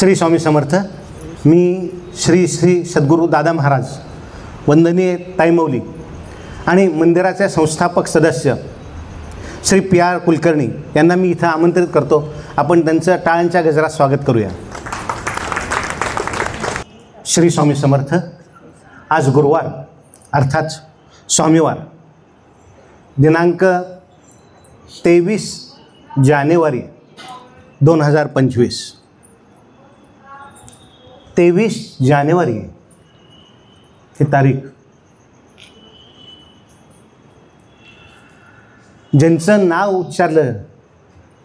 श्री स्वामी समर्थ. मी श्री श्री सद्गुरू दादा महाराज वंदनीय ताईमौली आणि मंदिराचे संस्थापक सदस्य श्री PR कुलकर्णी यांना मी इथं आमंत्रित करतो. आपण त्यांचं टाळ्यांच्या गजरात स्वागत करूया. श्री स्वामी समर्थ. आज गुरुवार अर्थात स्वामीवार दिनांक 23 जानेवारी 2025. 23 जानेवारी ही तारीख. ज्यांचं नाव उच्चारलं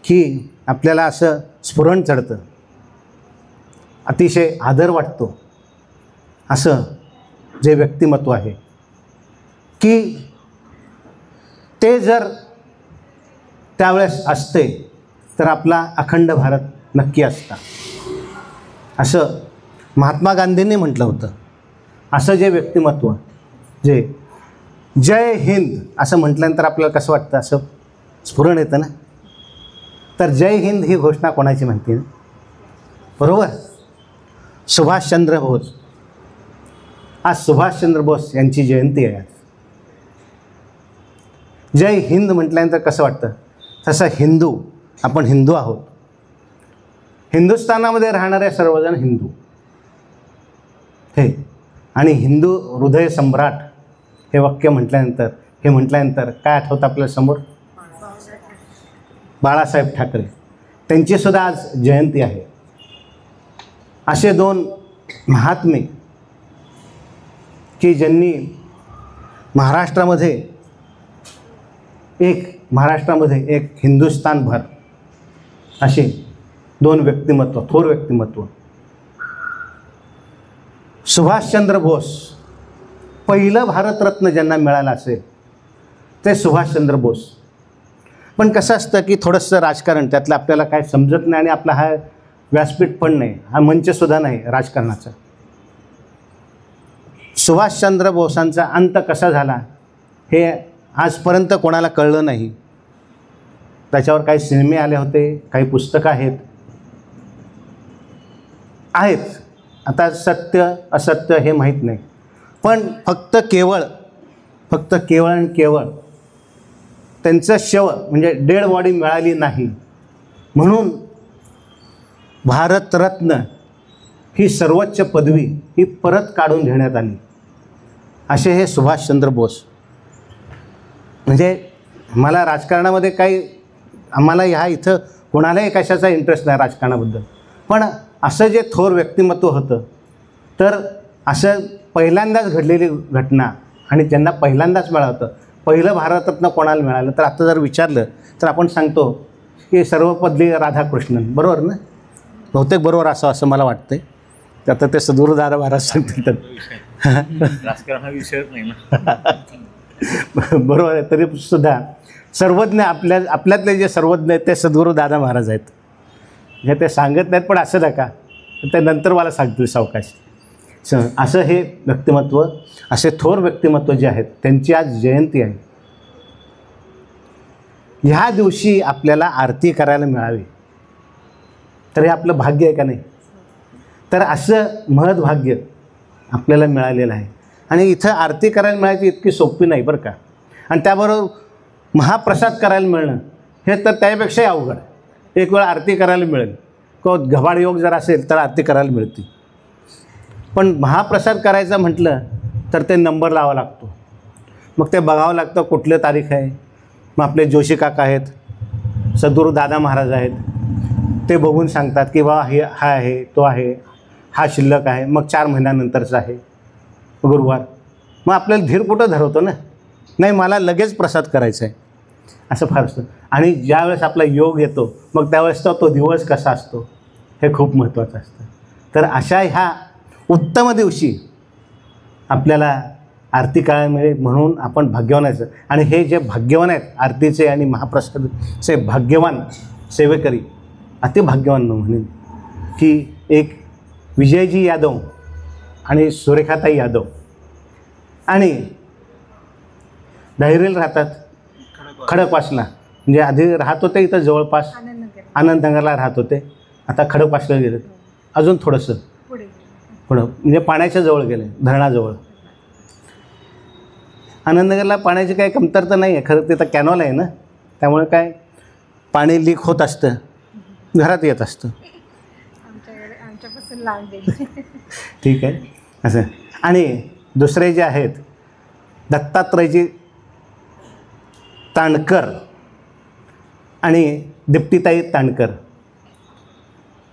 की आपल्याला असं स्फुरण चढतं, अतिशय आदर वाटतो, असं जे व्यक्तिमत्व आहे की ते जर त्यावेळेस असते तर आपला अखंड भारत नक्की असता, असं महात्मा गांधींनी म्हटलं होतं. असं जे व्यक्तिमत्व, जे जय हिंद असं म्हटल्यानंतर आपल्याला कसं वाटतं, असं स्फुरण येतं ना. तर जय हिंद ही घोषणा कोणाची माहिती आहे? बरोबर, सुभाषचंद्र बोस. आज सुभाषचंद्र बोस यांची जयंती आहे. आज जय हिंद म्हटल्यानंतर कसं वाटतं? तसं हिंदू, आपण हिंदू आहोत. हिंदुस्थानामध्ये राहणारे सर्वजण हिंदू हे. आणि हिंदू हृदय सम्राट हे वाक्य म्हटल्यानंतर काय आठवतं आपल्या समोर? बाळासाहेब ठाकरे. त्यांचीसुद्धा आज जयंती आहे. असे दोन महात्मे की ज्यांनी महाराष्ट्रामध्ये एक हिंदुस्थानभर असे दोन व्यक्तिमत्व, थोर व्यक्तिमत्व. सुभाषचंद्र बोस, पहिलं भारतरत्न ज्यांना मिळालं असेल ते सुभाषचंद्र बोस. पण कसं असतं की थोडंसं राजकारण त्यातलं आपल्याला काय समजत नाही आणि आपला हा व्यासपीठ पण नाही, हा मंचसुद्धा नाही राजकारणाचा. सुभाषचंद्र बोसांचा अंत कसा झाला हे आजपर्यंत कोणाला कळलं नाही. त्याच्यावर काही सिनेमे आले होते, काही पुस्तकं आहेत. आता सत्य असत्य हे माहीत नाही, पण फक्त केवळ आणि केवळ त्यांचं शव म्हणजे डेड बॉडी मिळाली नाही म्हणून भारतरत्न ही सर्वोच्च पदवी ही परत काढून घेण्यात आली. असे हे सुभाषचंद्र बोस. म्हणजे मला राजकारणामध्ये आम्हाला ह्या इथं कोणालाही कशाचा इंटरेस्ट नाही राजकारणाबद्दल, पण असं जे थोर व्यक्तिमत्व होतं, तर असं पहिल्यांदाच घडलेली घटना आणि ज्यांना पहिल्यांदाच मिळालं होतं, पहिलं भारतरत्न कोणाला मिळालं तर आता जर विचारलं तर आपण सांगतो की सर्वपदली राधाकृष्णन. बरोबर ना? बहुतेक बरोबर असं मला वाटतंय. आता ते सद्गुरू दादा महाराज सांगतील तर राजकारण हा विषयच नाही ना. बरोबर आहे. तरीसुद्धा सर्वज्ञ आपल्यातले जे सर्वज्ञ आहेत ते सद्गुरू दादा महाराज आहेत. हे ते सांगत नाहीत, पण असं नका, ते नंतर मला सांगतील सावकाश. असं हे व्यक्तिमत्व, असे थोर व्यक्तिमत्व जे आहेत त्यांची आज जयंती आहे. ह्या दिवशी आपल्याला आरती करायला मिळावी तर हे आपलं भाग्य आहे का नाही? तर असं महद्भाग्य आपल्याला मिळालेलं आहे. आणि इथं आरती करायला मिळायची इतकी सोपी नाही बरं का. आणि त्याबरोबर महाप्रसाद करायला मिळणं हे तर त्यापेक्षाही अवघड. एक वेळ आरती करायला मिळेल, घबाड योग जर असेल तर आरती करायला मिळते, पण महाप्रसाद करायचं म्हटलं तर ते नंबर लावावा लागतो. मग ते बघावं लागतं कुठलं तारीख आहे. मग आपले जोशी काका आहेत, सद्गुरू दादा महाराज आहेत, ते बघून सांगतात की बा हा आहे, तो आहे, हा शिल्लक आहे, मग 4 महिन्यानंतरचा आहे गुरुवार. मग आपल्याला धीर कुठं धरवतो ना, नाही मला लगेच प्रसाद करायचा आहे, असं फार असतं. आणि ज्यावेळेस आपला योग येतो मग त्यावेळेस तो दिवस कसा असतो हे खूप महत्त्वाचं असतं. तर अशा ह्या उत्तम दिवशी आपल्याला आरती करायला मिळेल म्हणून आपण भाग्यवान आहे. आणि हे जे भाग्यवान आहेत आरतीचे आणि महाप्रसादचे भाग्यवान सेवेकरी, अतिभाग्यवान म्हणेन की एक विजयजी यादव आणि सुरेखाताई यादव आणि धैर्यला राहतात खडकवासला. म्हणजे आधी राहत होते इथं जवळपास आनंदनगरला राहत होते, आता खडकवासला गेलेत. अजून थोडंसं पुढे पुढं म्हणजे पाण्याच्या जवळ गेले, धरणाजवळ. आनंदनगरला पाण्याची काही कमतरता नाही आहे, खरं तिथं कॅनॉल आहे ना, त्यामुळे काय पाणी लीक होत असतं, घरात येत असतं. आमच्याकडे आमच्यापासून लांब गेली. ठीक आहे असं. आणि दुसरे जे आहेत दत्तात्रयजी तांडकर आणि दीप्तीताई तांडकर.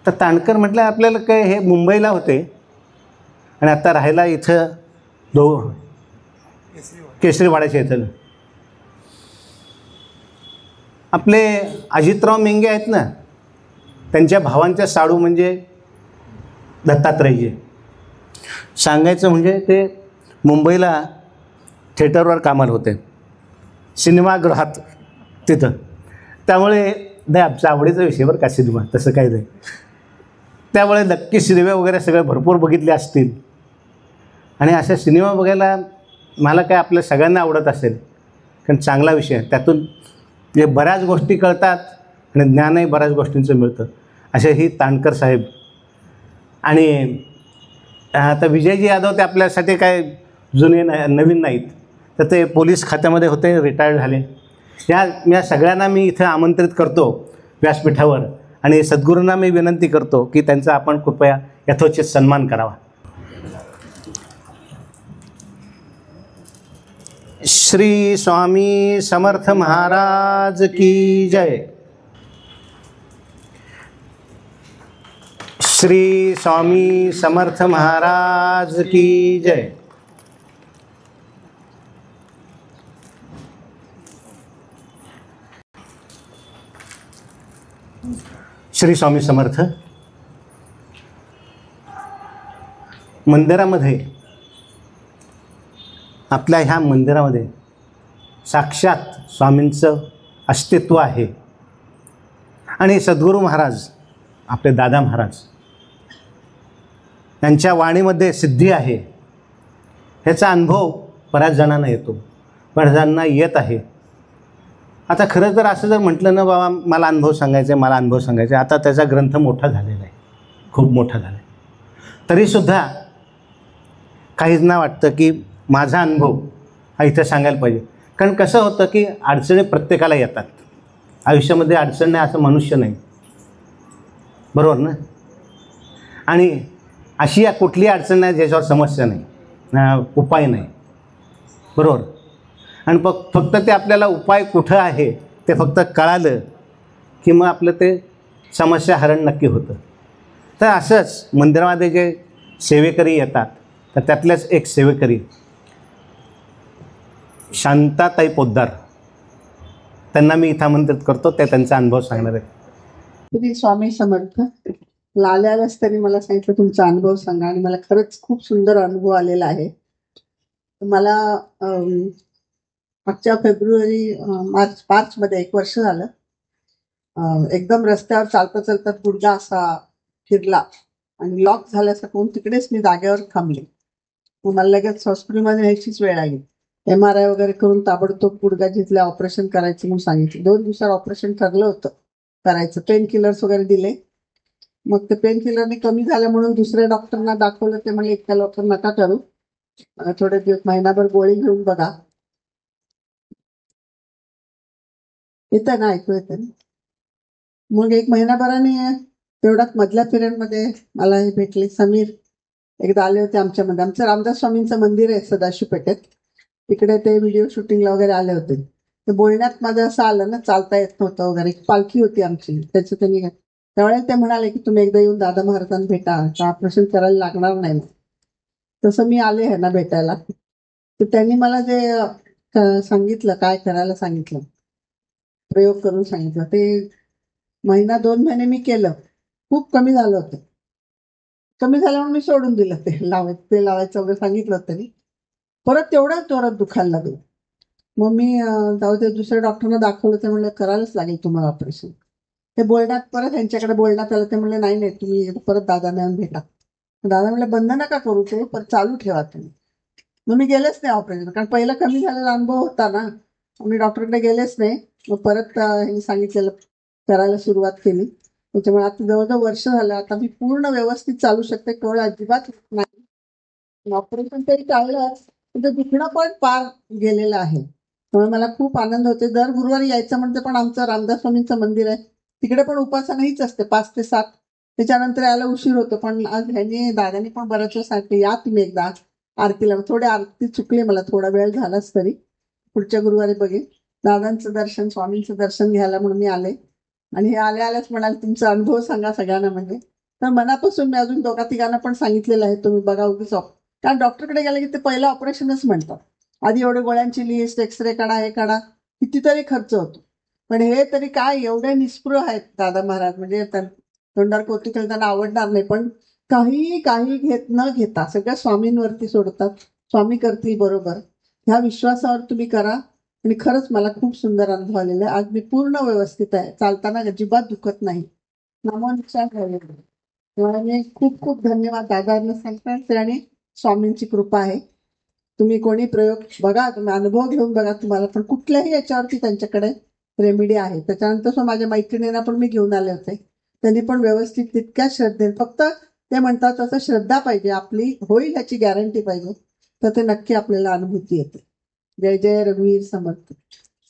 तर तांडकर म्हटलं आपल्याला काय, हे मुंबईला होते आणि आता राहायला इथं केसरीवाड्याच्या इथं. आपले अजितराव मेंगे आहेत ना, त्यांच्या भावांच्या साडू म्हणजे दत्तात्रयजी. सांगायचं म्हणजे ते मुंबईला थिएटरवर कामाला होते, सिनेमागृहात तिथं. त्यामुळे नाही, आमच्या आवडीचा विषय बरं का सिनेमा, तसं काही नाही. त्यामुळे नक्की सिनेमे वगैरे सगळे भरपूर बघितले असतील. आणि अशा सिनेमा बघायला मला काय आपल्या सगळ्यांना आवडत असेल, कारण चांगला विषय आहे, त्यातून जे बऱ्याच गोष्टी कळतात आणि ज्ञानही बऱ्याच गोष्टींचं मिळतं. असे ही तांडकर साहेब. आणि आता विजयजी यादव ते आपल्यासाठी काय जुने नवीन नाहीत, तर ते पोलीस खात्यामध्ये होते, रिटायर्ड झाले. या सगळ्यांना मी इथं आमंत्रित करतो व्यासपीठावर, आणि सद्गुरूंना मी विनंती करतो की त्यांचा आपण कृपया यथोचित सन्मान करावा. श्री स्वामी समर्थ महाराज की जय. श्री स्वामी समर्थ महाराज की जय. श्री स्वामी समर्थ. मंदिरामध्ये, आपल्या ह्या मंदिरामध्ये साक्षात स्वामींचं अस्तित्व आहे. आणि सद्गुरू महाराज, आपले दादा महाराज, त्यांच्या वाणीमध्ये सिद्धी आहे, ह्याचा अनुभव बऱ्याच जणांना येतो, बऱ्याच जणांना येत आहे. आता खरं तर असं जर म्हटलं ना, बाबा मला अनुभव सांगायचा आहे, मला अनुभव सांगायचा आहे, आता त्याचा ग्रंथ मोठा झालेला आहे, खूप मोठा झाला आहे. तरीसुद्धा काहींना वाटतं की माझा अनुभव हा इथं सांगायला पाहिजे. कारण कसं होतं की अडचणी प्रत्येकाला येतात आयुष्यामध्ये. अडचण नाही असं मनुष्य नाही, बरोबर ना. आणि अशी कुठली अडचण नाही ज्याच्यावर समस्या नाही, उपाय नाही, बरोबर. आणि फक्त ते आपल्याला उपाय कुठं आहे ते फक्त कळालं की मग आपलं ते समस्या हरण नक्की होतं. तर असंच मंदिरामध्ये जे सेवेकरी येतात, तर त्यातलेच एक सेवेकरी शांताताई पोद्दार, त्यांना मी इथं आमंत्रित करतो, ते त्यांचा अनुभव सांगणार आहेत. श्री स्वामी समर्थ. आल्यालाच त्यांनी मला सांगितलं तुमचा अनुभव सांगा, आणि मला खरंच खूप सुंदर अनुभव आलेला आहे. मला मागच्या फेब्रुवारी मार्चमध्ये 1 वर्ष झालं. एकदम रस्त्यावर चालता चालता गुडघा असा फिरला आणि लॉक झाल्यासारखं होऊन तिकडेच मी जागेवर थांबले. मग मला लगेच हॉस्पिटलमध्ये न्यायचीच वेळ आली. MRI वगैरे करून ताबडतोब गुडघा जिथले ऑपरेशन करायचं म्हणून सांगितलं. 2 दिवसात ऑपरेशन ठरलं होतं करायचं. पेन किलर्स वगैरे दिले. मग ते पेन किलरने कमी झालं म्हणून दुसऱ्या डॉक्टरना दाखवलं. ते म्हणजे इतक्या लवकर नका करू, थोडे दिवस महिनाभर गोळी घेऊन बघा. येतं ना, ऐकू येतं ना. मग 1 महिनाभराने तेवढ्यात मधल्या पिरियडमध्ये मला हे भेटले समीर, एकदा आले होते आमच्यामध्ये. आमचं रामदास स्वामींचं मंदिर आहे सदाशिव पेठेत, तिकडे ते व्हिडिओ शूटिंगला वगैरे आले होते. ते बोलण्यात माझं असं आलं ना, चालता येत नव्हतं वगैरे. पालखी होती आमची, त्याचं त्यांनी त्यावेळेला ते म्हणाले की तुम्ही एकदा येऊन दादा महाराजांना भेटा, ऑपरेशन करायला लागणार नाही. तसं मी आले आहे ना भेटायला. तर त्यांनी मला जे सांगितलं, काय करायला सांगितलं, प्रयोग करून सांगितलं, ते 1-2 महिने मी केलं. खूप कमी झालं होतं. कमी झाल्यावर मी सोडून दिलं ते लावायचं वगैरे सांगितलं होतं त्यांनी. परत तेवढ्याच जोरात दुखायला लागलं. मग मी जाऊ ते दुसऱ्या डॉक्टरना दाखवलं. ते म्हणलं करायलाच लागेल तुम्हाला ऑपरेशन. ते बोलण्यात परत यांच्याकडे बोलण्यात आलं. ते म्हणले नाही तुम्ही परत दादांना येऊन भेटा. दादा म्हणलं बंद नका करू, ते परत चालू ठेवा तुम्ही. मग मी गेलेच नाही ऑपरेशन, कारण पहिला कमी झालेला अनुभव होता ना. मी डॉक्टरकडे गेलेच नाही. मग परत सांगितलेलं करायला सुरुवात केली. त्याच्यामुळे आता जवळजवळ वर्ष झालं, आता मी पूर्ण व्यवस्थित चालू शकते, कळ अजिबात होत नाही. ऑपरेशन तरी टाळलं, पण ते दुखणं पण पार गेलेलं आहे. त्यामुळे मला खूप आनंद होते. दर गुरुवारी यायचं म्हणते, पण आमचं रामदास स्वामींचं मंदिर आहे, तिकडे पण उपासना हीच असते 5 ते 7. त्याच्यानंतर यायला उशीर होतो. पण आज दादानी पण बऱ्याच वेळ सांगितले, या तुम्ही एकदा आरतीला. थोडी आरती चुकली, मला थोडा वेळ झालाच, तरी पुढच्या गुरुवारी बघेन. दादांचं दर्शन, स्वामींचं दर्शन घ्यायला म्हणून मी आले. आणि हे आल्याच म्हणाल तुमचा अनुभव सांगा सगळ्यांना. म्हणजे तर मनापासून मी अजून 2-3 पण सांगितलेलं आहे, तुम्ही बघा उगीच. कारण डॉक्टरकडे गेले की ते पहिलं ऑपरेशनच म्हणतात. आधी एवढे गोळ्यांची लिस्ट, एक्सरे काढा, हे काढा, कितीतरी खर्च होतो. पण हे तरी काय एवढे निस्पृह आहेत दादा महाराज. म्हणजे तोंडावर कौतुक केलं त्यांना आवडणार नाही, पण काही घेत न घेता सगळ्या स्वामींवरती सोडतात. स्वामी करतील बरोबर, ह्या विश्वासावर तुम्ही करा. आणि खरंच मला खूप सुंदर अनुभव आलेला आहे. आज मी पूर्ण व्यवस्थित आहे, चालताना अजिबात दुखत नाही. नामोनिशाण झालेलं. त्यामुळे खूप खूप धन्यवाद दादांना सांगतात. आणि स्वामींची कृपा आहे. तुम्ही कोणी प्रयोग बघा, तुम्ही अनुभव घेऊन बघा, तुम्हाला पण कुठल्याही याच्यावरती त्यांच्याकडे रेमेडी आहे. त्याच्यानंतर माझ्या मैत्रिणींना पण मी घेऊन आले होते, त्यांनी पण व्यवस्थित तितक्या श्रद्धेने, फक्त ते म्हणतात तसं श्रद्धा पाहिजे, आपली होईल ह्याची गॅरंटी पाहिजे, तर ते नक्की आपल्याला अनुभूती येते. जय जय रघुवीर समर्थ.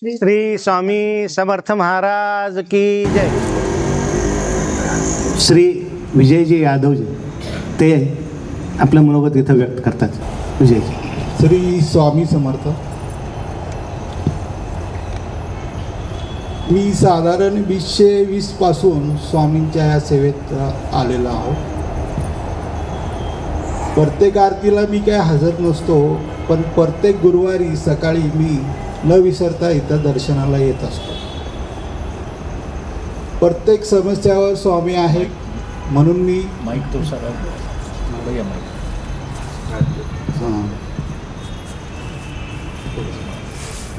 श्री स्वामी समर्थ महाराज की जय. श्री विजयजी यादवजी ते आपलं मनोगत इथं व्यक्त करतात. विजयजी. श्री स्वामी समर्थ. मी साधारण 2020 पासून स्वामींच्या या सेवेत आलेलो आहोत. प्रत्येक आरतीला मी काय हजर नसतो, पण प्रत्येक गुरुवारी सकाळी मी न विसरता इथं दर्शनाला येत असतो. प्रत्येक समस्यावर स्वामी आहेत, म्हणून मी माईक तो सगळा माईक.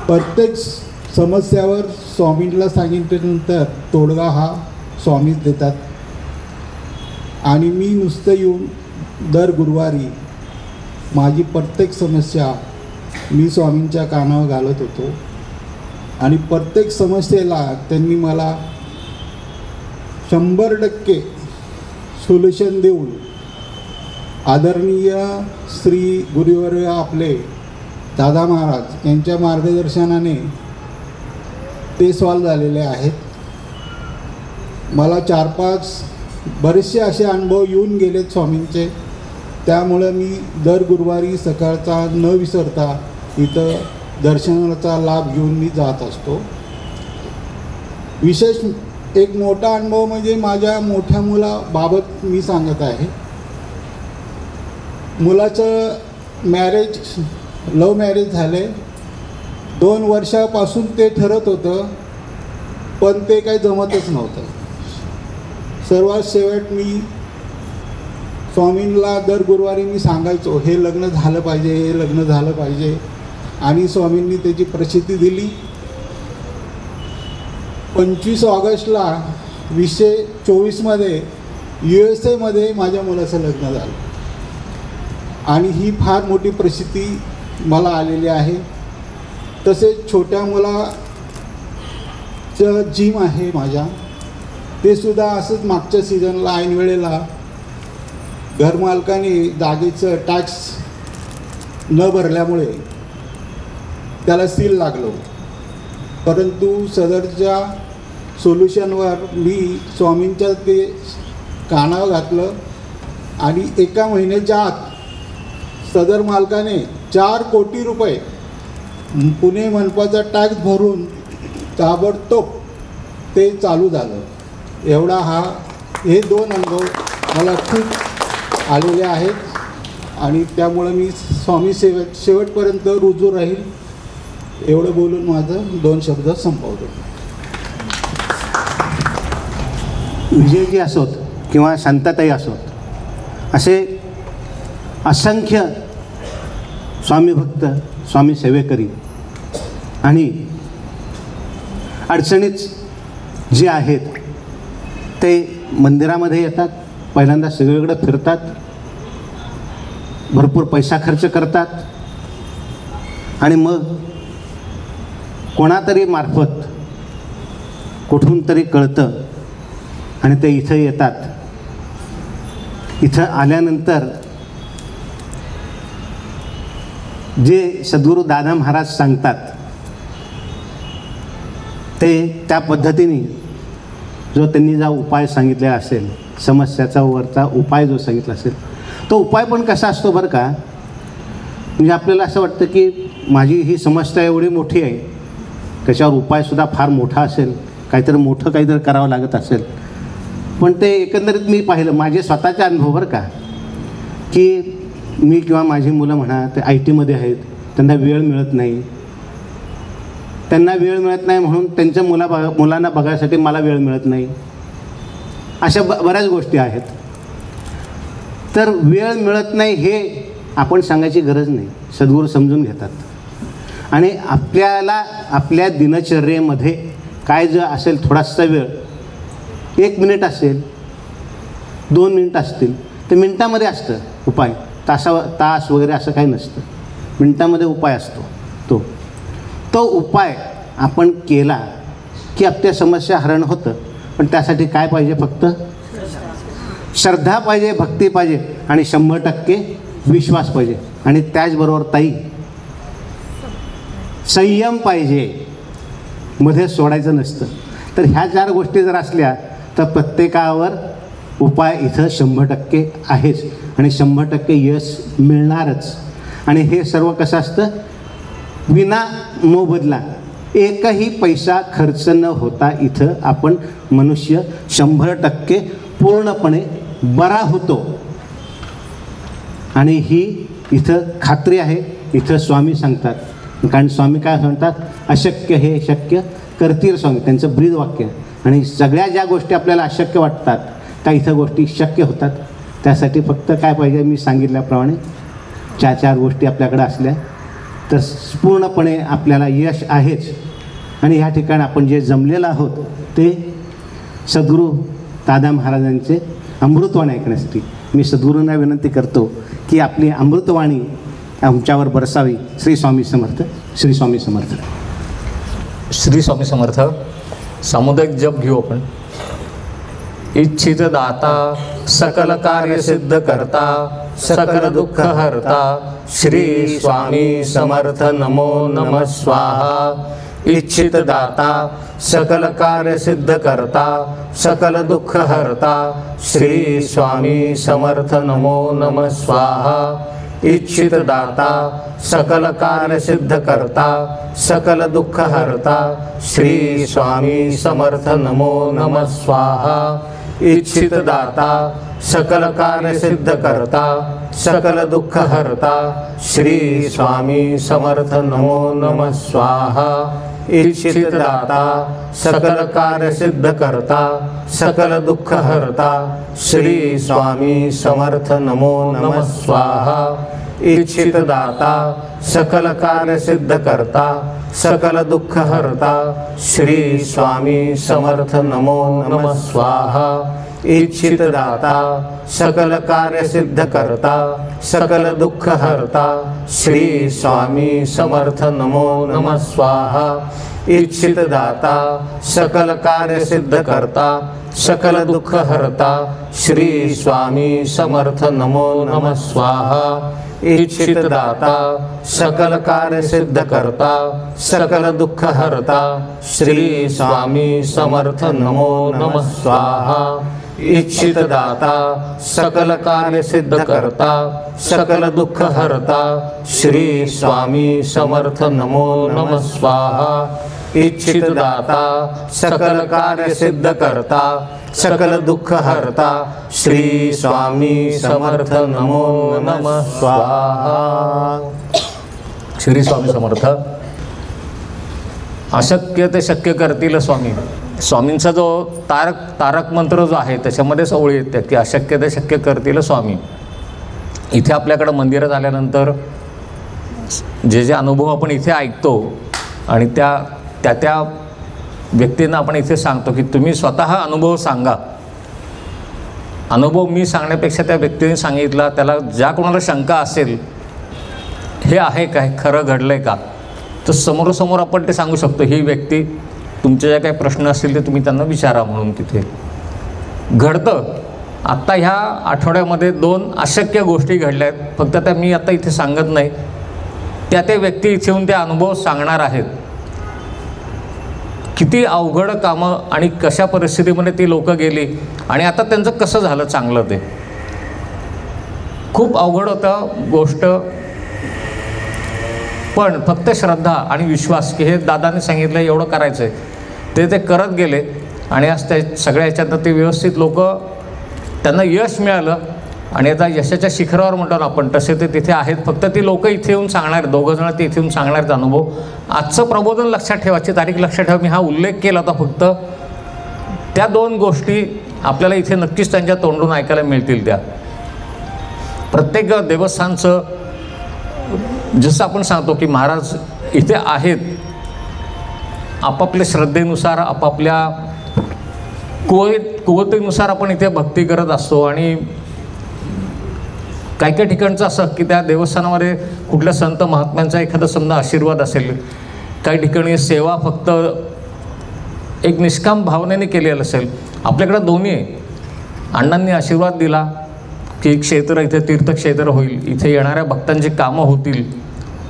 प्रत्येक समस्यावर स्वामींना सांगितल्यानंतर तोडगा हा स्वामीच देतात. आणि मी नुसतं येऊन दर गुरुवारी माझी प्रत्येक समस्या मी स्वामींच्या कानावर घालत होतो. आणि प्रत्येक समस्येला त्यांनी मला 100% सोल्युशन देऊन, आदरणीय श्री गुरुवर्य आपले दादा महाराज यांच्या मार्गदर्शनाने ते सॉल्व झालेले आहेत. मला 4-5 बरेचसे असे अनुभव येऊन गेलेत स्वामींचे. त्यामुळं मी दर गुरुवारी सकाळचा न विसरता इथं दर्शनाचा लाभ घेऊन मी जात असतो. विशेष एक मोठा अनुभव म्हणजे माझ्या मोठ्या मुलाबाबत मी सांगत आहे. मुलाचं लव्ह मॅरेज झाले. 2 वर्षापासून ते ठरत होतं, पण ते काही जमतच नव्हतं. सर्वात शेवट मी स्वामींना दर गुरुवारी मी सांगायचो, हे लग्न झालं पाहिजे, हे लग्न झालं पाहिजे. आणि स्वामींनी त्याची प्रसिद्धी दिली. 25 ऑगस्टला 2024मध्ये USA मध्ये माझ्या मुलाचं लग्न झालं. आणि ही फार मोठी प्रसिद्धी मला आलेली आहे. तसेच छोट्या मुलाचं जिम आहे माझ्या, ते सुद्धा असंच मागच्या सीझनला ऐन वेळेला घरमालकाने जागेचं टॅक्स न भरल्यामुळे त्याला सील लागलं. परंतु सदरच्या सोल्युशनवर मी स्वामींच्या ते कानावर घातलं आणि एका महिन्याच्या आत सदर मालकाने 4 कोटी रुपये पुणे मनपाचा टॅक्स भरून ताबडतोब ते चालू झालं. एवढा हे 2 अनुभव मला खूप आलेले आहेत. आणि त्यामुळं मी स्वामी सेवेत शेवटपर्यंत रुजू राहील. एवढं बोलून माझं 2 शब्द संपवतो. विजयजी असोत किंवा शांताताई असोत, असे असंख्य स्वामी भक्त, स्वामी सेवेकरी आणि अडचणीत जे आहेत ते मंदिरामध्ये येतात. पहिल्यांदा सगळीकडे फिरतात, भरपूर पैसा खर्च करतात आणि मग कोणातरी मार्फत कुठून तरी कळतं आणि ते इथं येतात. इथं आल्यानंतर जे सद्गुरू दादा महाराज सांगतात ते त्या पद्धतीने जो त्यांनी जो उपाय सांगितलेला असेल, समस्याचा वरचा उपाय जो सांगितला असेल, तो उपाय पण कसा असतो बरं का. म्हणजे आपल्याला असं वाटतं की माझी ही समस्या एवढी मोठी आहे, त्याच्यावर उपायसुद्धा फार मोठा असेल, काहीतरी करावं लागत असेल. पण ते एकंदरीत मी पाहिलं, माझे स्वतःचे अनुभव बरं का, की मी किंवा माझी मुलं म्हणा ते IT मध्ये आहेत, त्यांना वेळ मिळत नाही. त्यांना वेळ मिळत नाही म्हणून त्यांच्या मुलांना बघायसाठी मला वेळ मिळत नाही. अशा बऱ्याच गोष्टी आहेत. तर वेळ मिळत नाही हे आपण सांगायची गरज नाही, सद्गुरू समजून घेतात. आणि आपल्याला आपल्या दिनचर्येमध्ये काय जर असेल थोडासा वेळ, 1 मिनिट असेल, 2 मिनिट असतील, तर मिनटामध्ये असतं उपाय. तास वगैरे असं काही नसतं, मिनटामध्ये उपाय असतो. तो उपाय आपण केला की आपल्या समस्या हरण होतं. पण त्यासाठी काय पाहिजे? फक्त श्रद्धा पाहिजे, भक्ती पाहिजे आणि 100% विश्वास पाहिजे. आणि त्याचबरोबर ताई संयम पाहिजे, मध्ये सोडायचं नसतं. तर ह्या 4 गोष्टी जर असल्या तर प्रत्येकावर उपाय इथं 100% आहेच आणि 100% यश मिळणारच. आणि हे सर्व कसं असतं? विना मोबदला, एकही पैसा खर्च न होता इथं आपण मनुष्य 100% पूर्णपणे बरा होतो. आणि ही इथं खात्री आहे. इथं स्वामी सांगतात, कारण स्वामी काय म्हणतात? अशक्य हे शक्य करतील स्वामी, त्यांचं ब्रीद वाक्य. आणि सगळ्या ज्या गोष्टी आपल्याला अशक्य वाटतात त्या इथं गोष्टी शक्य होतात. त्यासाठी फक्त काय पाहिजे? मी सांगितल्याप्रमाणे 4 गोष्टी आपल्याकडे असल्या तर पूर्णपणे आपल्याला यश आहेच. आणि ह्या ठिकाणी आपण जे जमलेलं आहोत ते सद्गुरू दादा महाराजांचे अमृतवाणी ऐकण्यासाठी मी सद्गुरूंना विनंती करतो की आपली अमृतवाणी आमच्यावर बरसावी. श्री स्वामी समर्थ. श्री स्वामी समर्थ. श्री स्वामी समर्थ. सामुदायिक जप घेऊ आपण. इच्छित दाता सकल कार्य सिद्ध करता सकल दुःख हरता श्री स्वामी समर्थ. नमो नमः स्वाहा. इच्छित दाता सकल कार्य सिद्ध करता सकल दुःख हरता श्री स्वामी समर्थ. नमो नमः स्वाहा. इच्छित दाता सकल कार्य सिद्ध करता सकल दुःख हरता श्री स्वामी समर्थ. नमो नमः स्वाहा. इच्छित दाता सकल कार्य सिद्ध करता सकल दुःख हरता श्री स्वामी समर्थ. नमो नमः स्वाहा. इच्छित दाता सकल कार्य सिद्ध करता सकल दुःख हरता श्री स्वामी समर्थ. नमो नमः स्वाहा. इच्छित दाता सकल कार्य सिद्ध करता सकल दुःख हरता श्री स्वामी समर्थ. नमो नमः स्वाहा. इच्छित दाता सकल कार्य सिद्ध करता सकल दुःख हरता श्री स्वामी समर्थ. नमो नमः स्वाहा. इच्छित दाता सकल कार्य सिद्ध करता सकल दुःख हरता श्री स्वामी समर्थ. नमो नमः स्वाहा. इच्छित दाता सकल कार्य सिद्ध करता सकल दुःख हरता श्री स्वामी समर्थ. नमो नमः स्वाहा. इच्छित दाता सकल कार्य सिद्ध करता सकल दुःख हरता श्री स्वामी समर्थ. नमो नमः स्वाहा. इच्छित दाता सकल कार्य सिद्ध करता सकल दुःख हरता श्री स्वामी समर्थ. नमो नमः स्वाहा. श्री स्वामी समर्थ. अशक्य ते शक्य करतील स्वामी. स्वामींचा जो तारक मंत्र जो आहे त्याच्यामध्येच ओळी येते की अशक्य ते शक्य करतील स्वामी. इथे आपल्याकडं मंदिरात आल्यानंतर जे जे अनुभव आपण इथे ऐकतो आणि त्या व्यक्तींना आपण इथे सांगतो की तुम्ही स्वतः अनुभव सांगा. अनुभव मी सांगण्यापेक्षा त्या व्यक्तीने सांगितला, त्याला ज्या कोणाला शंका असेल हे आहे का, हे खरं घडलं आहे का, तर समोरासमोर आपण ते सांगू शकतो. ही व्यक्ती तुमचे जे काही प्रश्न असतील ते तुम्ही त्यांना विचारा म्हणून तिथे. घडतं. आत्ता ह्या आठवड्यामध्ये 2 अशक्य गोष्टी घडल्या आहेत. फक्त त्या मी आता इथे सांगत नाही, त्या व्यक्ती इथे येऊन ते अनुभव सांगणार आहेत. किती अवघड कामं आणि कशा परिस्थितीमध्ये ती लोकं गेली आणि आता त्यांचं कसं झालं चांगलं. ते खूप अवघड होतं गोष्ट, पण फक्त श्रद्धा आणि विश्वास की हे दादाने सांगितलं एवढं करायचं आहे ते करत गेले आणि आज त्या सगळ्या ह्याच्यातनं ते व्यवस्थित लोक त्यांना यश मिळालं. आणि आता यशाच्या शिखरावर म्हणतो ना आपण, तसे ते तिथे आहेत. फक्त ती लोक इथे येऊन सांगणार, 2 जण ते इथे येऊन सांगणार अनुभव. आजचं प्रबोधन लक्षात ठेवायची तारीख लक्षात ठेवा. मी हा उल्लेख केला होता फक्त. त्या 2 गोष्टी आपल्याला इथे नक्कीच त्यांच्या तोंडून ऐकायला मिळतील. त्या प्रत्येक देवस्थानचं जसं आपण सांगतो की महाराज इथे आहेत, आपापल्या श्रद्धेनुसार आपापल्या कुवतीनुसार आपण इथे भक्ती करत असतो. आणि काही ठिकाणचं असं की त्या देवस्थानामध्ये कुठल्या संत महात्म्यांचा एखादा समजा आशीर्वाद असेल, काही ठिकाणी सेवा फक्त एक निष्काम भावनेने केलेलं असेल. आपल्याकडे दोन्ही आहे. अण्णांनी आशीर्वाद दिला की क्षेत्र इथे तीर्थक्षेत्र होईल, इथे येणाऱ्या भक्तांची कामं होतील,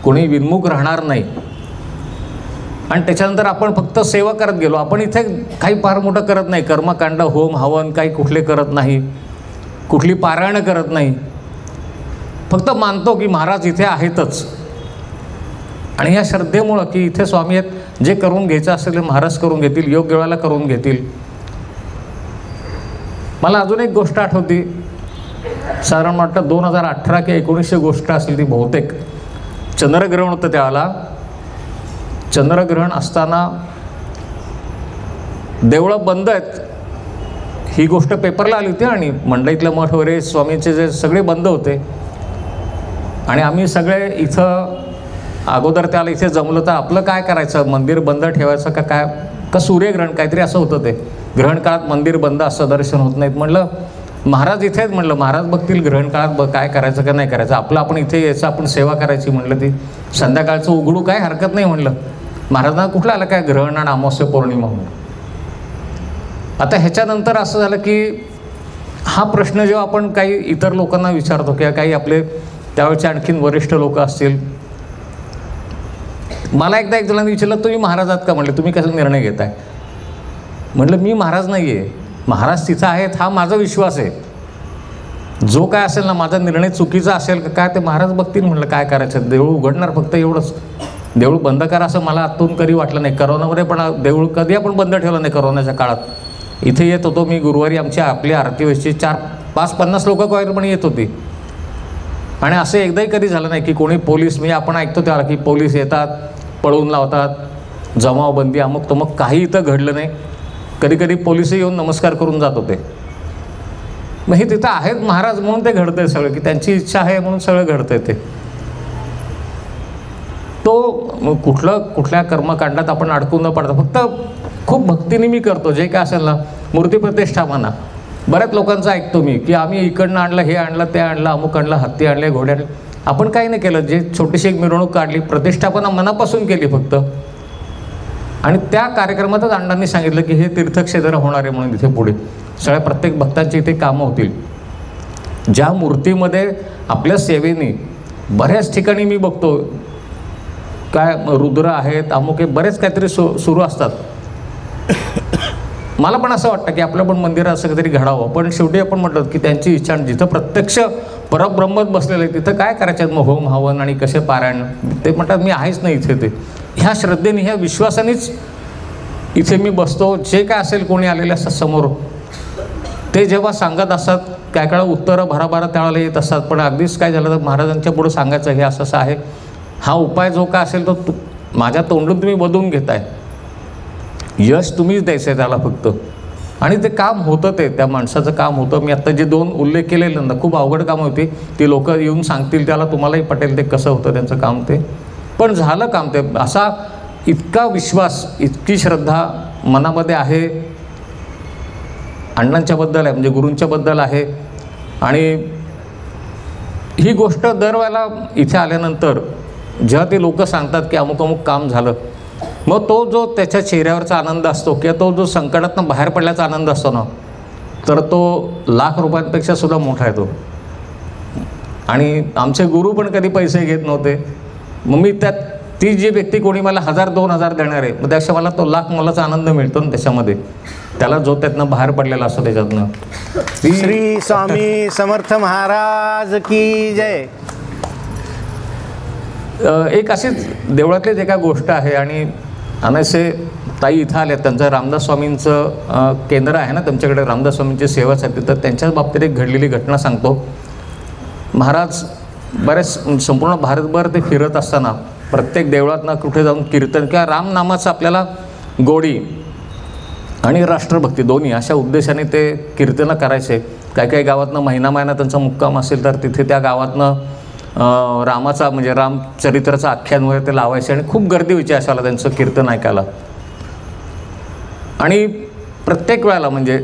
कोणी विन्मुख राहणार नाही. आणि त्याच्यानंतर आपण फक्त सेवा करत गेलो. आपण इथे काही फार मोठं करत नाही, कर्मकांड होम हवन काही कुठले करत नाही, कुठली पारायणं करत नाही. फक्त मानतो की महाराज इथे आहेतच. आणि ह्या श्रद्धेमुळं की इथे स्वामी आहेत, जे करून घ्यायचं असेल महाराज करून घेतील, योग्य वेळेला करून घेतील. मला अजून एक गोष्ट आठवती, साधारण वाटतं 2018 की 19 गोष्ट असेल ती बहुतेक. चंद्रग्रहण होतं त्यावेळेला. चंद्रग्रहण असताना देवळं बंद आहेत ही गोष्ट पेपरला आली होती आणि मंडईतलं मठ वगैरे स्वामींचे जे सगळे बंद होते. आणि आम्ही सगळे इथं अगोदर त्याला इथे जमलं तर आपलं काय करायचं, मंदिर बंद ठेवायचं का काय, का सूर्यग्रहण काहीतरी असं होतं. ते ग्रहण काळात मंदिर बंद असं दर्शन होत नाहीत. म्हटलं महाराज इथेच, म्हटलं महाराज बघतील ग्रहण काळात काय करायचं का नाही करायचं, आपलं आपण इथे यायचं, आपण सेवा करायची. म्हटलं ती संध्याकाळचं उघडू काय हरकत नाही. म्हटलं महाराजांना कुठलं आलं काय ग्रहण आणि अमावस्या पौर्णिमा म्हणून. आता ह्याच्यानंतर असं झालं की हा प्रश्न जेव्हा आपण काही इतर लोकांना विचारतो किंवा काही आपले त्यावेळेचे आणखीन वरिष्ठ लोक असतील, मला एकदा एक जणांनी विचारलं तुम्ही महाराज आहात का. म्हटलं तुम्ही कसा निर्णय घेताय. म्हटलं मी महाराज नाही आहे, महाराज तिथं आहेत हा माझा विश्वास आहे. जो काय असेल ना माझा निर्णय चुकीचा असेल का काय ते महाराज बघतील. म्हटलं काय करायचं, देऊळ उघडणार फक्त एवढंच. देऊळ बंद करा असं मला आतून कधी वाटलं नाही. करोनामध्ये पण देऊळ कधी आपण बंद ठेवलं नाही. करोनाच्या काळात इथे येत होतो मी गुरुवारी, आपली आरती व्हायची, 4-5-50 लोक पण येत होती. आणि असं एकदाही कधी झालं नाही की कोणी पोलीस, म्हणजे आपण ऐकतो त्याला की पोलीस येतात पळवून लावतात, जमावबंदी अमुक तर मग काही इथं घडलं नाही. कधी कधी पोलिसही येऊन नमस्कार करून जात होते. मग हे तिथं आहेत महाराज म्हणून ते घडतंय सगळं, की त्यांची इच्छा आहे म्हणून सगळं घडतंय. ते तो कुठल्या कर्मकांडात आपण अडकून न पडता फक्त खूप भक्तीने मी करतो. जे काय असेल ना मूर्ती प्रतिष्ठा म्हणा, बऱ्याच लोकांचं ऐकतो मी की आम्ही इकडनं आणलं, हे आणलं, ते आणलं, अमुक आणलं, हत्ती आणले, घोडे आणले. आपण काही नाही केलं. जे छोटीशी एक मिरवणूक काढली, प्रतिष्ठापना मनापासून केली फक्त. आणि त्या कार्यक्रमातच अण्णांनी सांगितलं की हे तीर्थक्षेत्र होणार आहे म्हणून इथे पुढे सगळ्या प्रत्येक भक्तांची इथे कामं होतील. ज्या मूर्तीमध्ये आपल्या सेवेने बऱ्याच ठिकाणी मी बघतो काय रुद्र आहेत, अमुक हे बरेच काहीतरी सुरू असतात. मला पण असं वाटतं की आपलं पण मंदिर असं काहीतरी घडावं. पण शेवटी आपण म्हटलं की त्यांची इच्छा, जिथं प्रत्यक्ष परब्रह्मच बसलेलं आहे तिथं काय करायचं मग होम हवन आणि कसे पारायण. ते म्हणतात मी आहेच नाही इथे. ते ह्या श्रद्धेने ह्या विश्वासानेच इथे मी बसतो. जे काय असेल कोणी आलेले असतात समोर ते जेव्हा सांगत असतात, काय काळ उत्तरं भराभरा त्यावेळेला येत असतात. पण अगदीच काय झालं तर महाराजांच्या पुढं सांगायचं हे असं असं आहे, हा उपाय जो काय असेल तो माझ्या तोंडून तुम्ही बदलून घेताय, यश तुम्हीच द्यायचं आहे त्याला फक्त. आणि ते काम होतं, ते त्या माणसाचं काम होतं. मी आत्ता जे 2 उल्लेख केलेले ना खूप अवघड कामं होती, ती लोक येऊन सांगतील त्याला, तुम्हालाही पटेल ते कसं होतं त्यांचं काम. ते पण झालं काम. ते असा इतका विश्वास, इतकी श्रद्धा मनामध्ये आहे अण्णांच्याबद्दल आहे, म्हणजे गुरूंच्याबद्दल आहे. आणि ही गोष्ट दरवेळेला इथे आल्यानंतर जेव्हा ते लोक सांगतात की अमुक अमुक काम झालं, मग तो जो त्याच्या चेहऱ्यावरचा आनंद असतो किंवा तो जो संकटातनं बाहेर पडल्याचा आनंद असतो ना, तर तो लाख रुपयांपेक्षा सुद्धा मोठा आहे तो. आणि आमचे गुरु पण कधी पैसे घेत नव्हते. मग मी ती जी व्यक्ती कोणी मला 1000-2000 देणार आहे, मग त्यापेक्षा मला तो लाख मोलाचा आनंद मिळतो ना त्याच्यामध्ये. त्याला जो त्यातनं बाहेर पडलेला असतो त्याच्यातनं. श्री स्वामी समर्थ महाराज की जय. एक अशीच देवळातलीच एका गोष्ट आहे. आणि अनायसे ताई इथं आल्या, त्यांचं रामदास स्वामींचं केंद्र आहे ना त्यांच्याकडे, रामदास स्वामींची सेवासाठी. तर त्यांच्याच बाबतीत एक घडलेली घटना सांगतो. महाराज बरेच संपूर्ण भारतभर ते फिरत असताना प्रत्येक देवळातनं कुठे जाऊन कीर्तन किंवा रामनामाचं आपल्याला गोडी आणि राष्ट्रभक्ती दोन्ही अशा उद्देशाने ते कीर्तनं करायचे. काही काही गावातनं महिना त्यांचा मुक्काम असेल तर तिथे त्या गावातनं रामाचा म्हणजे रामचरित्राचा आख्यान वगैरे ते लावायचे आणि खूप गर्दी व्हायची अशाला त्यांचं कीर्तन ऐकायला. आणि प्रत्येक वेळेला म्हणजे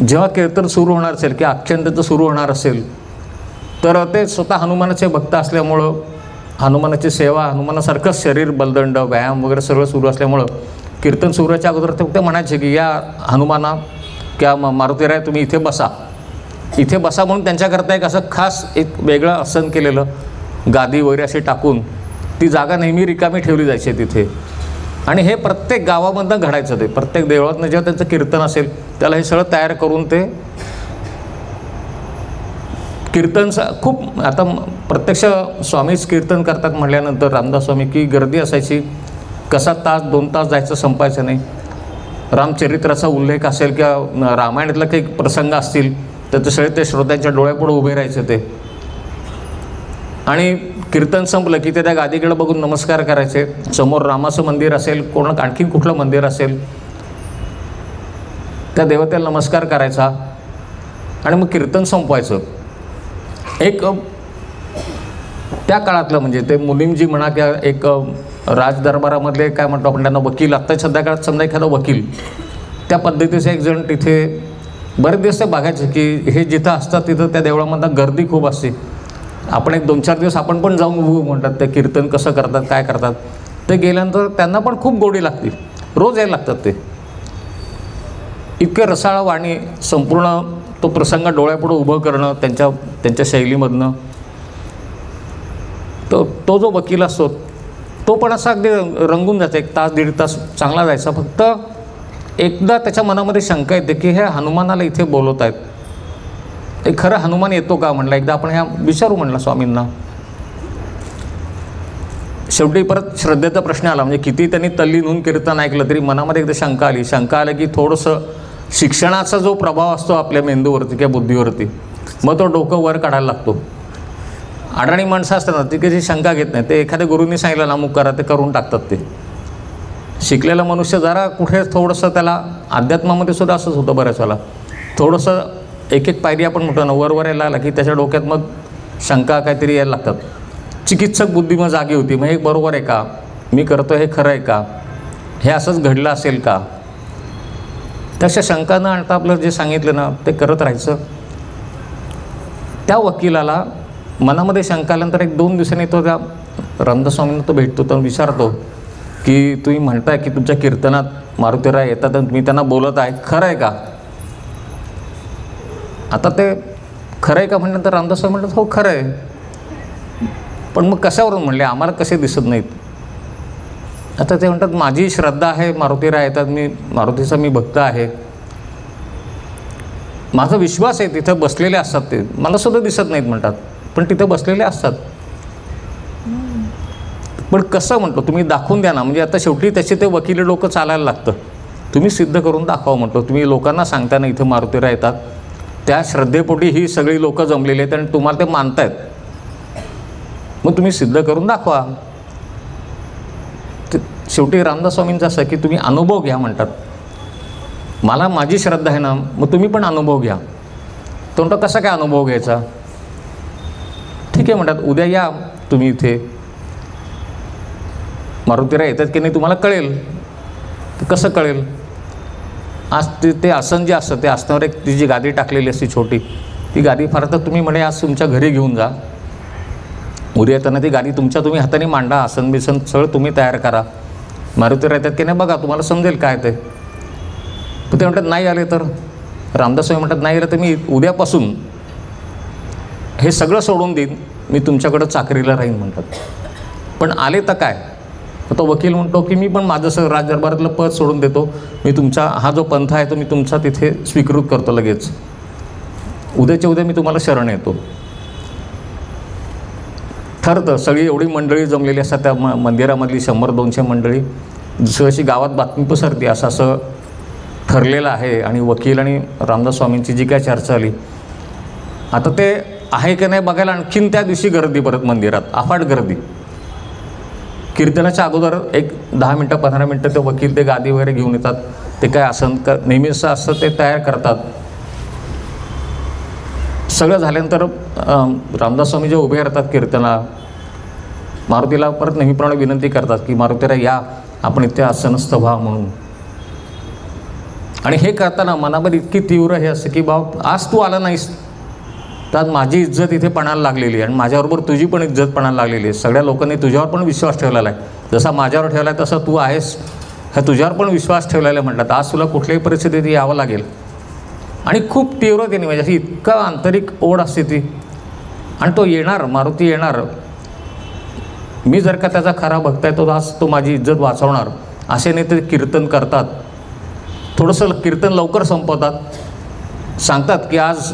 जेव्हा कीर्तन सुरू होणार असेल किंवा आख्यान त्यांचं सुरू होणार असेल तर ते स्वतः हनुमानाचे भक्त असल्यामुळं हनुमानाची सेवा, हनुमानासारखंच शरीर बलदंड व्यायाम वगैरे सगळं सुरू असल्यामुळं कीर्तन सुरूच्या अगोदर ते म्हणायचे की या हनुमाना किंवा मारुतीराय तुम्ही इथे बसा, इथे बसा म्हणून त्यांच्याकरता एक असं खास एक वेगळं आसन केलेलं, गादी वगैरे अशी टाकून ती जागा नेहमी रिकामी ठेवली जायची तिथे. आणि हे प्रत्येक गावामधनं घडायचं. ते प्रत्येक देवळातनं जेव्हा त्यांचं कीर्तन असेल त्याला हे सगळं तयार करून ते कीर्तनचा खूप आता प्रत्यक्ष स्वामीच कीर्तन करतात म्हटल्यानंतर रामदास स्वामी की गर्दी असायची. कसा तास 2 तास जायचं संपायचं नाही. रामचरित्राचा उल्लेख असेल किंवा रामायणातला काही प्रसंग असतील तर ते सगळे ते श्रोत्यांच्या डोळ्यापुढे उभे राहायचे ते. आणि कीर्तन संपलं की ते त्या गादीकडे बघून नमस्कार करायचे. समोर रामाचं मंदिर असेल, कोण आणखीन कुठलं मंदिर असेल त्या देवतेला नमस्कार करायचा आणि मग कीर्तन संपवायचं. एक त्या काळातलं म्हणजे ते मुलीमजी म्हणा किंवा एक राजदरबारामधले काय म्हणतो आपण त्यांना वकील, आत्ता सध्या काळात समजा एखादा वकील त्या पद्धतीचे एक जण तिथे बरेच दिवस ते बघायचे की हे जिथं असतात तिथं त्या देवळामधनं गर्दी खूप असते. आपण एक 2-4 दिवस आपण पण जाऊन बघू म्हणतात ते कीर्तन कसं करतात काय करतात. ते गेल्यानंतर त्यांना पण खूप गोडी लागते. रोज यायला लागतात ते. इतके रसाळ वाणी संपूर्ण तो प्रसंग डोळ्यापुढं उभं करणं त्यांच्या शैलीमधनं. तो जो वकील असतो तो पण असा अगदी रंगून जायचा. 1 तास 1.5 तास चांगला जायचा. फक्त एकदा त्याच्या मनामध्ये शंका येते की हे हनुमानाला इथे बोलवत आहेत, हे खरं हनुमान येतो का म्हणलं. एकदा आपण ह्या विचारू म्हणलं स्वामींना. शेवटी परत श्रद्धेचा प्रश्न आला. म्हणजे किती त्यांनी तल्लीन होऊन कीर्तन ऐकलं तरी मनामध्ये एकदा शंका आली. शंका आली की थोडंसं शिक्षणाचा जो प्रभाव असतो आपल्या मेंदूवरती किंवा बुद्धीवरती मग तो डोकं वर काढायला लागतो. अडाणी माणसं असतात ना ती कशी शंका घेत नाही. ते एखाद्या गुरूंनी सांगितलं ना अमुक करा ते करून टाकतात. ते शिकलेला मनुष्य जरा कुठे थोडंसं त्याला अध्यात्मामध्ये सुद्धा असंच होतं बऱ्याच वेळेला. थोडंसं एक पायरी आपण म्हणतो ना वर यायला लागला की त्याच्या डोक्यात मग शंका काहीतरी यायला लागतात. चिकित्सक बुद्धी मग जागी होती. मग हे बरोबर आहे का, मी करतो हे खरं आहे का, हे असंच घडलं असेल का. तशा शंका न आणता आपलं जे सांगितलं ना ते करत राहायचं. त्या वकिलाला मनामध्ये शंका आल्यानंतर 1-2 दिवसांनी तो त्या रामदास स्वामींना तो भेटतो. तो विचारतो की तुम्ही म्हणताय की तुमच्या कीर्तनात मारुतीराय येतात आणि तुम्ही त्यांना बोलत आहे, खरं आहे का. आता ते खरं आहे का म्हणल्यानंतर रामदास स्वामी म्हणतात हो खरं आहे. पण मग कशावरून म्हणले, आम्हाला कसे दिसत नाहीत. आता ते म्हणतात माझी श्रद्धा आहे, मारुतीराय येतात, मी मारुतीचा मी भक्त आहे, माझा विश्वास आहे. तिथं बसलेले असतात ते, मला सुद्धा दिसत नाहीत म्हणतात, पण तिथं बसलेले असतात. पण कसं म्हणतो तुम्ही दाखवून द्या ना. म्हणजे आता शेवटी त्याचे ते वकील डोकं चालायला लागतं. तुम्ही सिद्ध करून दाखवा म्हटलं. तुम्ही लोकांना सांगता ना इथं मारुतीराय येतात, त्या श्रद्धेपोटी ही सगळी लोकं जमलेली आहेत आणि तुम्हाला ते मानतायत, मग तुम्ही सिद्ध करून दाखवा. शेवटी रामदास स्वामींचं असं की तुम्ही अनुभव घ्या म्हणतात. मला माझी श्रद्धा आहे ना, मग तुम्ही पण अनुभव घ्या. तो म्हणतो कसा काय अनुभव घ्यायचा. ठीक आहे म्हणतात उद्या या तुम्ही इथे, मारुतीराय येतात की नाही तुम्हाला कळेल. कसं कळेल. आज ते आसन जे असतं ते आसनावर एक ती जी गादी टाकलेली असते छोटी, ती गादी फार तर तुम्ही म्हणे आज तुमच्या घरी घेऊन जा. उद्या येताना ती गादी तुम्ही हाताने मांडा, आसन बिसन सगळं तुम्ही तयार करा. मारुतीराय येतात की नाही बघा तुम्हाला समजेल काय ते. पण ते म्हणतात नाही आले तर रामदास स्वामी म्हणतात नाही रे, तर मी उद्यापासून हे सगळं सोडून देईन, मी तुमच्याकडं चाकरीला राहीन म्हणतात. पण आले तर काय? तो वकील म्हणतो की मी पण माझं राजदरबारातलं पद सोडून देतो, मी तुमचा हा जो पंथ आहे तो मी तुमचा तिथे स्वीकृत करतो लगेच, उद्याच्या उद्या मी तुम्हाला शरण येतो. ठरतं, सगळी एवढी मंडळी जमलेली असतात त्या मंदिरामधली 100-200 मंडळी. जशी गावात बातमी पसरते असं ठरलेलं आहे. आणि वकील आणि रामदास स्वामींची जी काय चर्चा आली, आता ते आहे की नाही बघायला आणखीन त्या दिवशी गर्दी, परत मंदिरात अफाट गर्दी. कीर्तनाच्या अगोदर एक 10 मिनटं 15 मिनटं ते वकील ते गादी वगैरे घेऊन येतात, ते काय आसन नेहमीच असं ते तयार करतात. सगळं झाल्यानंतर रामदास स्वामी जे उभे राहतात कीर्तना, मारुतीला परत नेहमीप्रमाणे विनंती करतात की मारुतीला या, आपण इथे आसनस्थ व्हा म्हणून. आणि हे करताना मनामध्ये इतकी तीव्र हे असं की बाबा आज तू आला नाहीस तर आज माझी इज्जत इथे पणाला लागलेली आहे आणि माझ्याबरोबर तुझी पण इज्जत पणाला लागलेली आहे. सगळ्या लोकांनी तुझ्यावर पण विश्वास ठेवलेला आहे, जसा माझ्यावर ठेवला आहे तसं तू आहेस, ह्या तुझ्यावर पण विश्वास ठेवलेला आहे म्हटलं, तर आज तुला कुठल्याही परिस्थितीत यावं लागेल. आणि खूप तीव्रतेने म्हणजे अशी इतका आंतरिक ओढ असते ती. आणि तो येणार, मारुती येणार, मी जर का त्याचा खरा भक्त आहे तो आज तो माझी इज्जत वाचवणार, असे नाही ते कीर्तन करतात. थोडंसं कीर्तन लवकर संपवतात, सांगतात की आज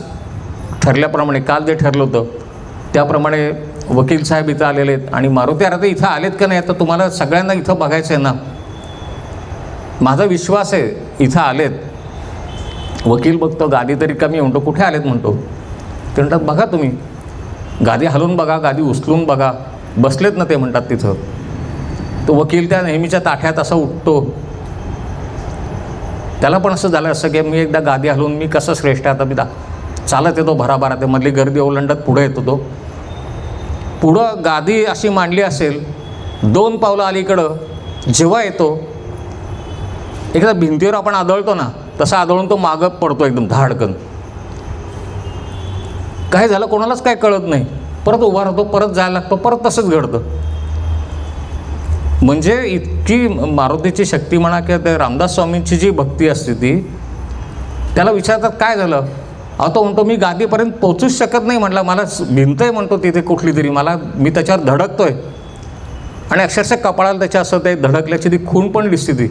ठरल्याप्रमाणे काल जे ठरलं होतं त्याप्रमाणे वकील साहेब इथं आलेले आहेत आणि मारुती आता इथं आलेत का नाही, आता तुम्हाला सगळ्यांना इथं बघायचं आहे ना, माझा विश्वास आहे इथं आलेत. वकील बघतो गादी तरी कमी, म्हणतो कुठे आलेत म्हणतो. ते म्हणतात बघा तुम्ही गादी हलवून बघा, गादी उचलून बघा, बसलेत ना ते म्हणतात तिथं. तो वकील त्या नेहमीच्या ताठ्यात असा उठतो, त्याला पण असं झालं असं की मी एकदा गादी हलवून मी कसं श्रेष्ठ आहे, आता मी चालत येतो भराभरा, ते मधली गर्दी ओलांडत पुढे येतो. तो पुढं गादी अशी मांडली असेल 2 पावलं अलीकडं जेव्हा येतो, एकदा भिंतीवर आपण आदळतो ना तसा आदळून तो मागं पडतो एकदम धाडकन. काय झालं कोणालाच काय कळत नाही, परत उभा राहतो, परत जायला लागतो, परत तसंच घडतं. म्हणजे इतकी मारुतीची शक्ती म्हणा किंवा त्या रामदास स्वामींची जी भक्ती असते ती, त्याला विचारतात काय झालं, तो म्हणतो मी गादीपर्यंत पोचूच शकत नाही म्हटलं, मला भिंत आहे म्हणतो तिथे कुठली तरी, मी त्याच्यावर धडकतोय. आणि अक्षरशः कपाळाला त्याच्या असं ते धडकल्याची ती खूण पण दिसते ती.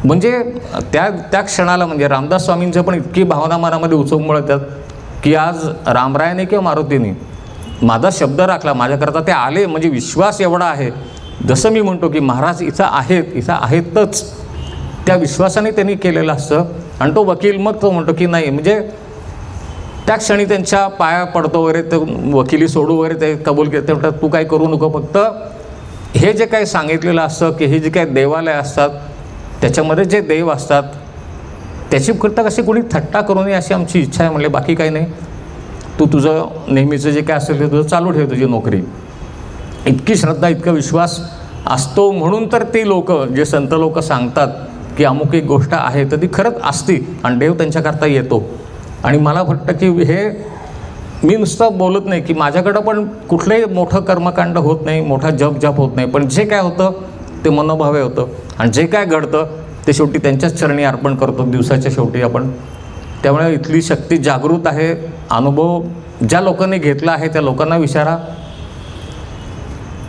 म्हणजे त्या क्षणाला म्हणजे रामदास स्वामींचं पण इतकी भावना मनामध्ये उचंबळ येतात की आज रामरायाने किंवा मारुतीने माझा शब्द राखला, माझ्याकरता ते आले, म्हणजे विश्वास एवढा आहे. जसं मी म्हणतो की महाराज इथं आहेतच, त्या विश्वासाने त्यांनी केलेलं असतं. आणि तो वकील मग तो म्हणतो की नाही, म्हणजे त्या क्षणी त्यांच्या पाया पडतो वगैरे, ते वकिली सोडू वगैरे ते कबूल केलं. ते म्हणतात तू काय करू नको, फक्त हे जे काही सांगितलेलं असतं की हे जे काही देवालय असतात त्याच्यामध्ये जे देव असतात त्याची करता कशी कोणी थट्टा करू नये अशी आमची इच्छा आहे. म्हणले बाकी काही नाही, तू तुझं नेहमीचं जे काय असेल ते तुझं चालू ठेव, तुझी नोकरी. इतकी श्रद्धा, इतका विश्वास असतो म्हणून तर ते लोक जे संत लोक सांगतात की अमुक एक गोष्ट आहे तर ती खरंच असते आणि देव त्यांच्याकरता येतो. आणि मला वाटतं की हे मी नुसतं बोलत नाही की माझ्याकडं पण कुठलंही मोठं कर्मकांड होत नाही, मोठा जप होत नाही, पण जे काय होतं ते मनोभावे होतं आणि जे काय घडतं ते शेवटी त्यांच्याच चरणी अर्पण करतो दिवसाच्या शेवटी आपण. त्यामुळे इथली शक्ती जागृत आहे. अनुभव ज्या लोकांनी घेतला आहे त्या लोकांना विचारा.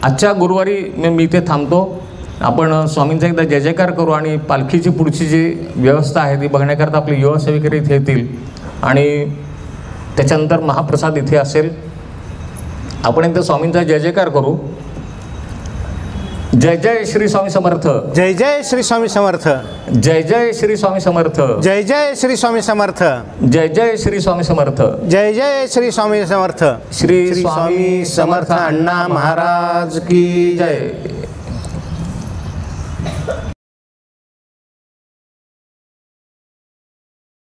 आजच्या गुरुवारी मी इथे थांबतो. आपण स्वामींचा एकदा जय जयकार करू आणि पालखीची पुढची जी व्यवस्था आहे ती बघण्याकरता आपले युवा सेवेकरी इथे येतील आणि त्याच्यानंतर महाप्रसाद इथे असेल. आपण एकदा स्वामींचा जय जयकार करू. जय जय श्री स्वामी समर्थ. जय जय श्री स्वामी समर्थ. जय जय श्री स्वामी समर्थ. जय जय श्री स्वामी समर्थ. जय जय श्री स्वामी समर्थ. जय जय श्री स्वामी समर्थ. श्री स्वामी समर्थ अण्णा महाराज की जय.